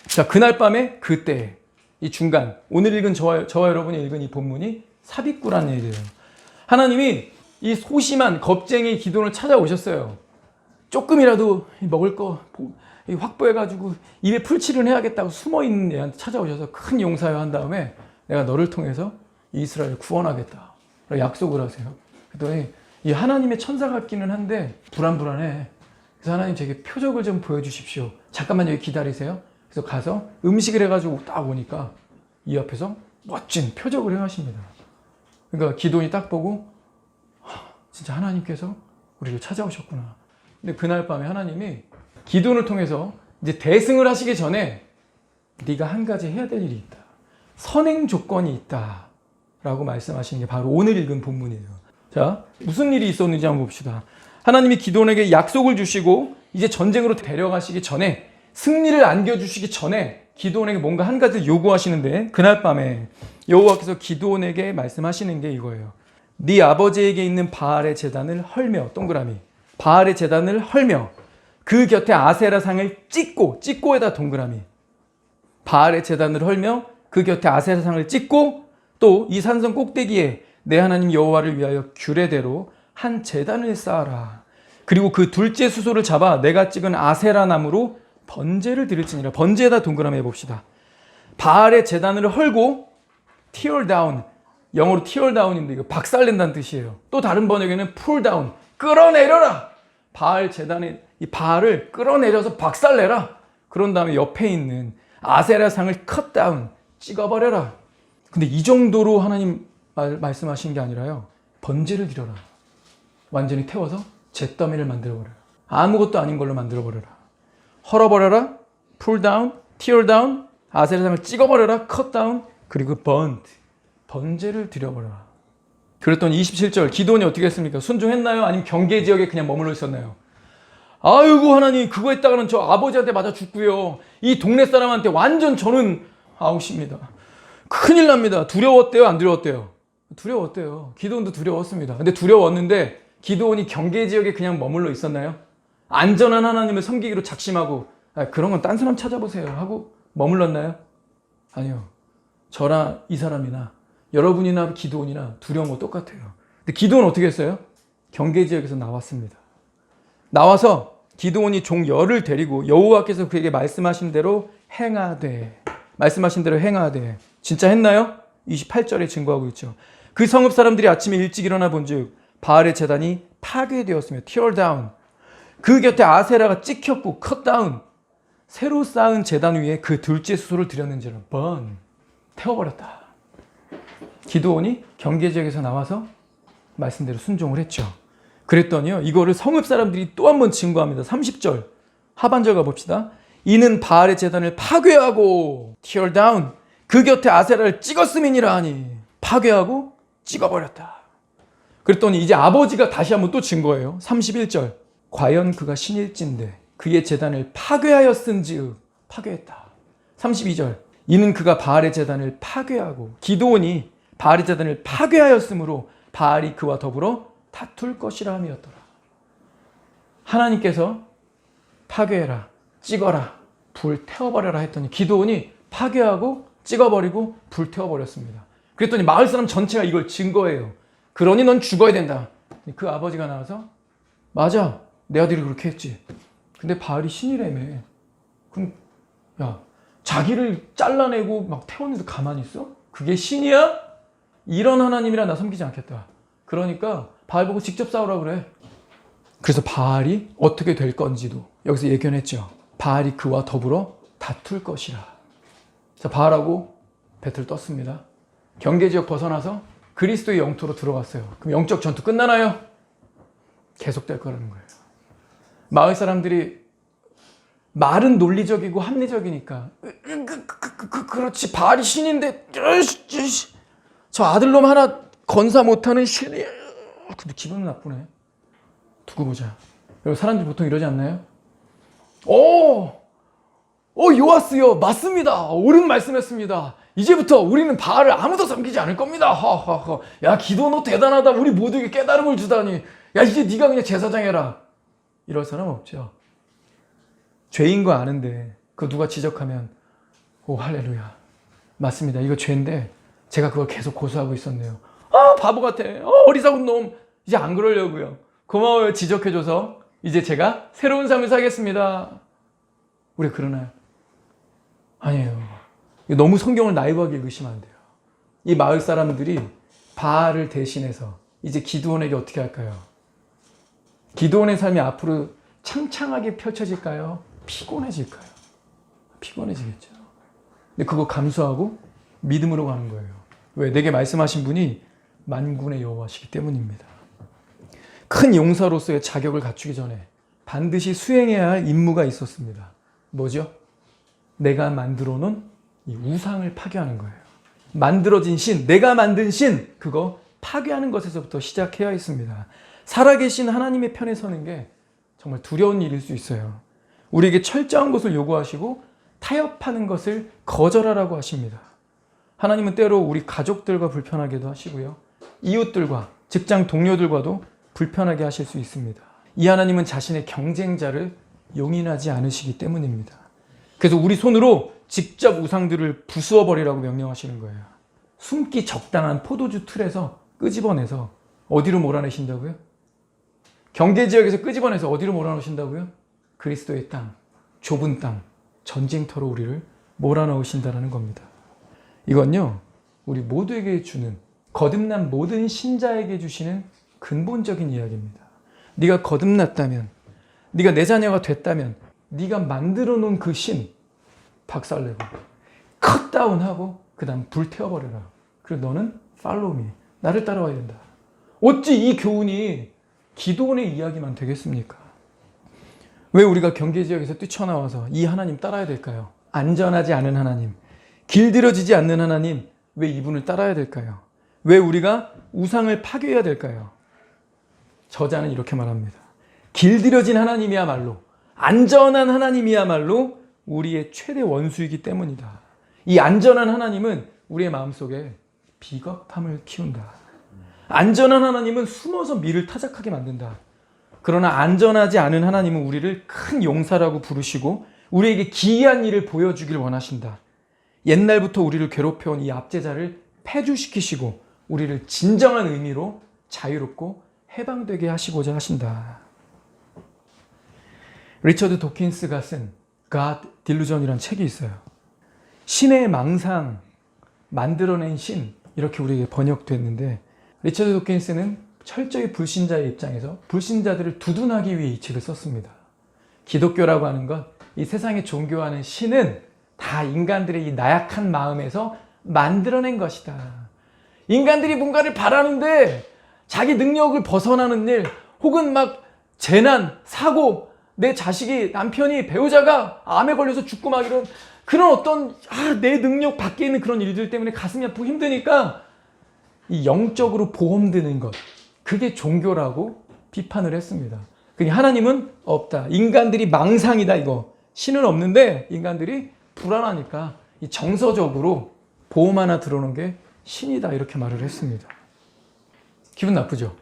Speaker 1: 자, 그날 밤에 그때, 이 중간, 오늘 읽은 저와 여러분이 읽은 이 본문이 삽입구라는 얘기예요. 하나님이 이 소심한 겁쟁이 기드온을 찾아오셨어요. 조금이라도 먹을 거 확보해가지고 입에 풀칠을 해야겠다고 숨어있는 애한테 찾아오셔서 큰 용사여 한 다음에 내가 너를 통해서 이스라엘을 구원하겠다 약속을 하세요. 그랬더니 이 하나님의 천사 같기는 한데 불안해. 그래서 하나님 제게 표적을 좀 보여주십시오. 잠깐만 여기 기다리세요. 그래서 가서 음식을 해가지고 딱 오니까 이 앞에서 멋진 표적을 행하십니다. 그러니까 기드온이 딱 보고 진짜 하나님께서 우리를 찾아오셨구나. 근데 그날 밤에 하나님이 기드온을 통해서 이제 대승을 하시기 전에 네가 한 가지 해야 될 일이 있다. 선행 조건이 있다. 라고 말씀하시는 게 바로 오늘 읽은 본문이에요. 자, 무슨 일이 있었는지 한번 봅시다. 하나님이 기드온에게 약속을 주시고 이제 전쟁으로 데려가시기 전에, 승리를 안겨주시기 전에 기드온에게 뭔가 한 가지 요구하시는데, 그날 밤에 여호와께서 기드온에게 말씀하시는 게 이거예요. 네 아버지에게 있는 바알의 제단을 헐며, 동그라미, 바알의 제단을 헐며 그 곁에 아세라상을 찍고에다 동그라미, 바알의 제단을 헐며 그 곁에 아세라상을 찍고, 또 이 산성 꼭대기에 내 하나님 여호와를 위하여 규례대로 한 제단을 쌓아라. 그리고 그 둘째 수소를 잡아 내가 찍은 아세라 나무로 번제를 드릴지니라. 번제에다 동그라미 해봅시다. 바알의 제단을 헐고, tear down, 영어로 tear down인데 이거 박살낸다는 뜻이에요. 또 다른 번역에는 pull down, 끌어내려라. 바알 제단의 이 바알을 끌어내려서 박살내라. 그런 다음에 옆에 있는 아세라상을 cut down, 찍어버려라. 근데 이 정도로 하나님 말씀하신 게 아니라요, 번제를 드려라. 완전히 태워서 잿더미를 만들어버려라. 아무것도 아닌 걸로 만들어버려라. 헐어버려라, pull down, tear down, 아세라상을 찍어버려라, cut down, 그리고 burnt, 번제를 드려버려라. 그랬더니 27절, 기드온이 어떻게 했습니까? 순종했나요? 아니면 경계 지역에 그냥 머물러 있었나요? 아이고 하나님, 그거 했다가는 저 아버지한테 맞아 죽고요, 이 동네 사람한테 완전 저는 아웃입니다. 큰일 납니다. 두려웠대요? 안 두려웠대요? 두려웠대요. 기드온도 두려웠습니다. 근데 두려웠는데 기드온이 경계 지역에 그냥 머물러 있었나요? 안전한 하나님을 섬기기로 작심하고 그런 건 딴 사람 찾아보세요 하고 머물렀나요? 아니요. 저나 이 사람이나 여러분이나 기드온이나 두려운 거 똑같아요. 근데 기드온은 어떻게 했어요? 경계 지역에서 나왔습니다. 나와서 기드온이 종 열을 데리고 여호와께서 그에게 말씀하신 대로 행하되, 말씀하신 대로 행하되, 진짜 했나요? 28절에 증거하고 있죠. 그 성읍 사람들이 아침에 일찍 일어나 본즉 바알의 제단이 파괴되었으며, tear down, 그 곁에 아세라가 찍혔고 cut down, 새로 쌓은 제단 위에 그 둘째 수소를 드렸는지라 burn, 태워버렸다. 기드온이 경계 지역에서 나와서 말씀대로 순종을 했죠. 그랬더니요, 이거를 성읍 사람들이 또 한 번 증거합니다. 30절 하반절 가봅시다. 이는 바알의 제단을 파괴하고, tear down, 그 곁에 아세라를 찍었음이니라 하니, 파괴하고 찍어버렸다. 그랬더니 이제 아버지가 다시 한번 또 증거해요. 31절, 과연 그가 신일진데 그의 제단을 파괴하였은즉, 파괴했다. 32절, 이는 그가 바알의 제단을 파괴하고, 기드온이 바알의 제단을 파괴하였으므로 바알이 그와 더불어 다툴 것이라 함이었더라. 하나님께서 파괴해라, 찍어라, 불 태워버려라 했더니 기드온이 파괴하고 찍어버리고 불 태워버렸습니다. 그랬더니 마을 사람 전체가 이걸 증거해요. 그러니 넌 죽어야 된다. 그 아버지가 나와서, 맞아, 내 아들이 그렇게 했지. 근데 바알이 신이라며. 그럼 야, 자기를 잘라내고 막 태웠는데 가만히 있어? 그게 신이야? 이런 하나님이라 나 섬기지 않겠다. 그러니까 바알 보고 직접 싸우라 그래. 그래서 바알이 어떻게 될 건지도 여기서 예견했죠. 바알이 그와 더불어 다툴 것이라. 자, 바알하고 배틀 떴습니다. 경계지역 벗어나서 그리스도의 영토로 들어갔어요. 그럼 영적 전투 끝나나요? 계속될 거라는 거예요. 마을 사람들이 말은 논리적이고 합리적이니까 그렇지, 바알이 신인데 저 아들놈 하나 건사 못하는 신이, 근데 기분은 나쁘네. 두고 보자. 여러분, 사람들이 보통 이러지 않나요? 요아스요, 맞습니다. 옳은 말씀했습니다. 이제부터 우리는 바알을 아무도 섬기지 않을 겁니다. 하하하. 야, 기도 너 대단하다. 우리 모두에게 깨달음을 주다니. 야, 이제 네가 그냥 제사장 해라. 이럴 사람 없죠. 죄인 거 아는데 그거 누가 지적하면, 오 할렐루야, 맞습니다. 이거 죄인데 제가 그걸 계속 고수하고 있었네요. 바보 같아. 어리석은 놈. 이제 안 그러려고요. 고마워요, 지적해줘서. 이제 제가 새로운 삶을 살겠습니다. 우리 그러나요? 아니에요. 너무 성경을 나이브하게 읽으시면 안 돼요. 이 마을 사람들이 바알을 대신해서 이제 기드온에게 어떻게 할까요? 기드온의 삶이 앞으로 창창하게 펼쳐질까요? 피곤해질까요? 피곤해지겠죠. 근데 그거 감수하고 믿음으로 가는 거예요. 왜? 내게 말씀하신 분이 만군의 여호와시기 때문입니다. 큰 용사로서의 자격을 갖추기 전에 반드시 수행해야 할 임무가 있었습니다. 뭐죠? 내가 만들어 놓은 이 우상을 파괴하는 거예요. 만들어진 신, 내가 만든 신, 그거 파괴하는 것에서부터 시작해야 했습니다. 살아계신 하나님의 편에 서는 게 정말 두려운 일일 수 있어요. 우리에게 철저한 것을 요구하시고 타협하는 것을 거절하라고 하십니다. 하나님은 때로 우리 가족들과 불편하게도 하시고요. 이웃들과 직장 동료들과도 불편하게 하실 수 있습니다. 이 하나님은 자신의 경쟁자를 용인하지 않으시기 때문입니다. 그래서 우리 손으로 직접 우상들을 부수어 버리라고 명령하시는 거예요. 숨기 적당한 포도주 틀에서 끄집어내서 어디로 몰아내신다고요? 경계지역에서 끄집어내서 어디로 몰아넣으신다고요? 그리스도의 땅, 좁은 땅, 전쟁터로 우리를 몰아넣으신다는 겁니다. 이건요, 우리 모두에게 주는, 거듭난 모든 신자에게 주시는 근본적인 이야기입니다. 네가 거듭났다면, 네가 내 자녀가 됐다면, 네가 만들어 놓은 그 신 박살내고 컷다운하고 그 다음 불태워버려라. 그리고 너는 팔로우 미, 나를 따라와야 된다. 어찌 이 교훈이 기도원의 이야기만 되겠습니까? 왜 우리가 경계지역에서 뛰쳐나와서 이 하나님 따라야 될까요? 안전하지 않은 하나님, 길들여지지 않는 하나님, 왜 이분을 따라야 될까요? 왜 우리가 우상을 파괴해야 될까요? 저자는 이렇게 말합니다. 길들여진 하나님이야말로, 안전한 하나님이야말로 우리의 최대 원수이기 때문이다. 이 안전한 하나님은 우리의 마음속에 비겁함을 키운다. 안전한 하나님은 숨어서 미를 타작하게 만든다. 그러나 안전하지 않은 하나님은 우리를 큰 용사라고 부르시고 우리에게 기이한 일을 보여주길 원하신다. 옛날부터 우리를 괴롭혀온 이 압제자를 폐주시키시고 우리를 진정한 의미로 자유롭고 해방되게 하시고자 하신다. 리처드 도킨스가 쓴 God Delusion이라는 책이 있어요. 신의 망상, 만들어낸 신, 이렇게 우리에게 번역됐는데, 리처드 도킨스는 철저히 불신자의 입장에서 불신자들을 두둔하기 위해 이 책을 썼습니다. 기독교라고 하는 것, 이 세상의 종교하는 신은 다 인간들의 이 나약한 마음에서 만들어낸 것이다. 인간들이 뭔가를 바라는데 자기 능력을 벗어나는 일, 혹은 막 재난, 사고, 내 자식이, 남편이, 배우자가 암에 걸려서 죽고 막 이런 그런 어떤 내 능력 밖에 있는 그런 일들 때문에 가슴이 아프고 힘드니까 이 영적으로 보험드는 것, 그게 종교라고 비판을 했습니다. 그러니까 하나님은 없다. 인간들이 망상이다 이거. 신은 없는데 인간들이 불안하니까 이 정서적으로 보험 하나 들어오는 게 신이다 이렇게 말을 했습니다. 기분 나쁘죠?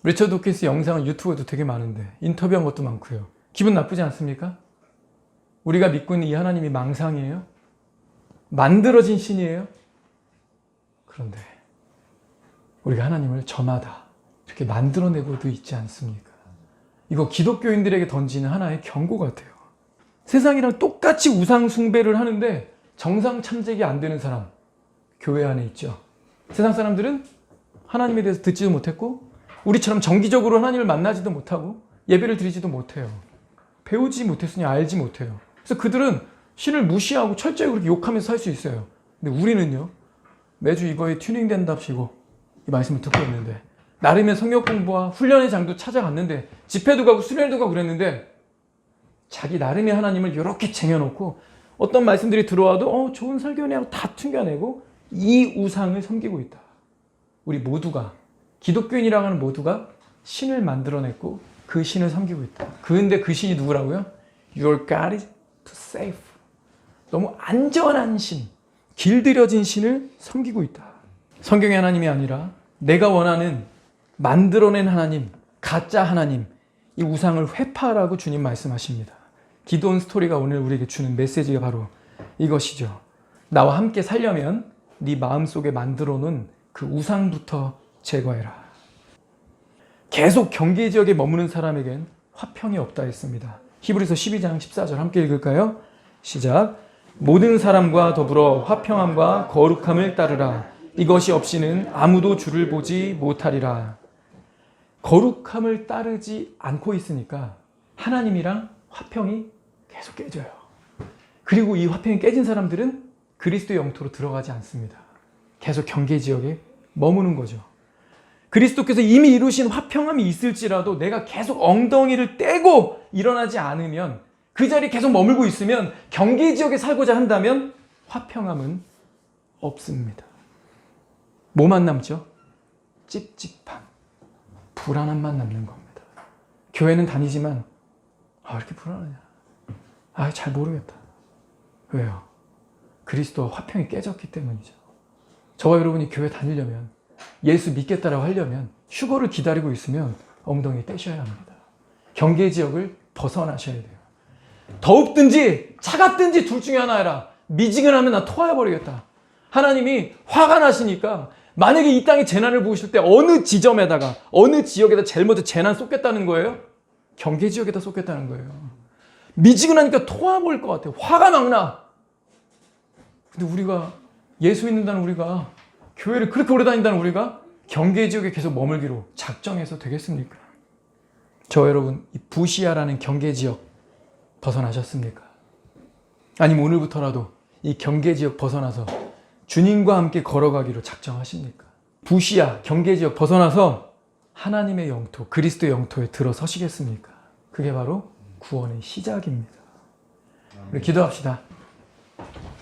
Speaker 1: 리처드 도킨스 영상은 유튜브에도 되게 많은데 인터뷰한 것도 많고요. 기분 나쁘지 않습니까? 우리가 믿고 있는 이 하나님이 망상이에요? 만들어진 신이에요? 그런데 우리가 하나님을 저마다 이렇게 만들어내고도 있지 않습니까? 이거 기독교인들에게 던지는 하나의 경고 같아요. 세상이랑 똑같이 우상 숭배를 하는데 정상 참작이 안 되는 사람 교회 안에 있죠. 세상 사람들은 하나님에 대해서 듣지도 못했고 우리처럼 정기적으로 하나님을 만나지도 못하고 예배를 드리지도 못해요. 배우지 못했으니 알지 못해요. 그래서 그들은 신을 무시하고 철저히 그렇게 욕하면서 살 수 있어요. 근데 우리는요, 매주 이거에 튜닝된답시고 이 말씀을 듣고 있는데 나름의 성역 공부와 훈련의 장도 찾아갔는데 집회도 가고 수련회도 가고 그랬는데 자기 나름의 하나님을 이렇게 쟁여놓고 어떤 말씀들이 들어와도 좋은 설교네하고 다 튕겨내고 이 우상을 섬기고 있다. 우리 모두가, 기독교인이라고 하는 모두가 신을 만들어냈고 그 신을 섬기고 있다. 그런데 그 신이 누구라고요? Your God is too safe. 너무 안전한 신, 길들여진 신을 섬기고 있다. 성경의 하나님이 아니라 내가 원하는 만들어낸 하나님, 가짜 하나님, 이 우상을 회파하라고 주님 말씀하십니다. 기도원 스토리가 오늘 우리에게 주는 메시지가 바로 이것이죠. 나와 함께 살려면 네 마음속에 만들어놓은 그 우상부터 제거해라. 계속 경계 지역에 머무는 사람에겐 화평이 없다 했습니다. 히브리서 12장 14절 함께 읽을까요? 시작. 모든 사람과 더불어 화평함과 거룩함을 따르라. 이것이 없이는 아무도 주를 보지 못하리라. 거룩함을 따르지 않고 있으니까 하나님이랑 화평이 계속 깨져요. 그리고 이 화평이 깨진 사람들은 그리스도의 영토로 들어가지 않습니다. 계속 경계 지역에 머무는 거죠. 그리스도께서 이미 이루신 화평함이 있을지라도 내가 계속 엉덩이를 떼고 일어나지 않으면, 그 자리에 계속 머물고 있으면, 경계 지역에 살고자 한다면 화평함은 없습니다. 뭐만 남죠? 찝찝함, 불안함만 남는 겁니다. 교회는 다니지만 왜 이렇게 불안하냐? 잘 모르겠다. 왜요? 그리스도와 화평이 깨졌기 때문이죠. 저와 여러분이 교회 다니려면, 예수 믿겠다라고 하려면, 휴거를 기다리고 있으면 엉덩이 떼셔야 합니다. 경계 지역을 벗어나셔야 돼요. 더웁든지 차갑든지 둘 중에 하나 해라. 미지근하면 나 토해버리겠다. 하나님이 화가 나시니까 만약에 이 땅에 재난을 부으실 때 어느 지점에다가, 어느 지역에다 제일 먼저 재난 쏟겠다는 거예요? 경계 지역에다 쏟겠다는 거예요. 미지근하니까 토해버릴 것 같아요. 화가 막 나. 근데 우리가, 예수 믿는다는 우리가, 교회를 그렇게 오래 다닌다는 우리가 경계 지역에 계속 머물기로 작정해서 되겠습니까? 저 여러분, 이 부시아라는 경계 지역 벗어나셨습니까? 아니면 오늘부터라도 이 경계 지역 벗어나서 주님과 함께 걸어가기로 작정하십니까? 부시아, 경계 지역 벗어나서 하나님의 영토, 그리스도의 영토에 들어서시겠습니까? 그게 바로 구원의 시작입니다. 우리 기도합시다.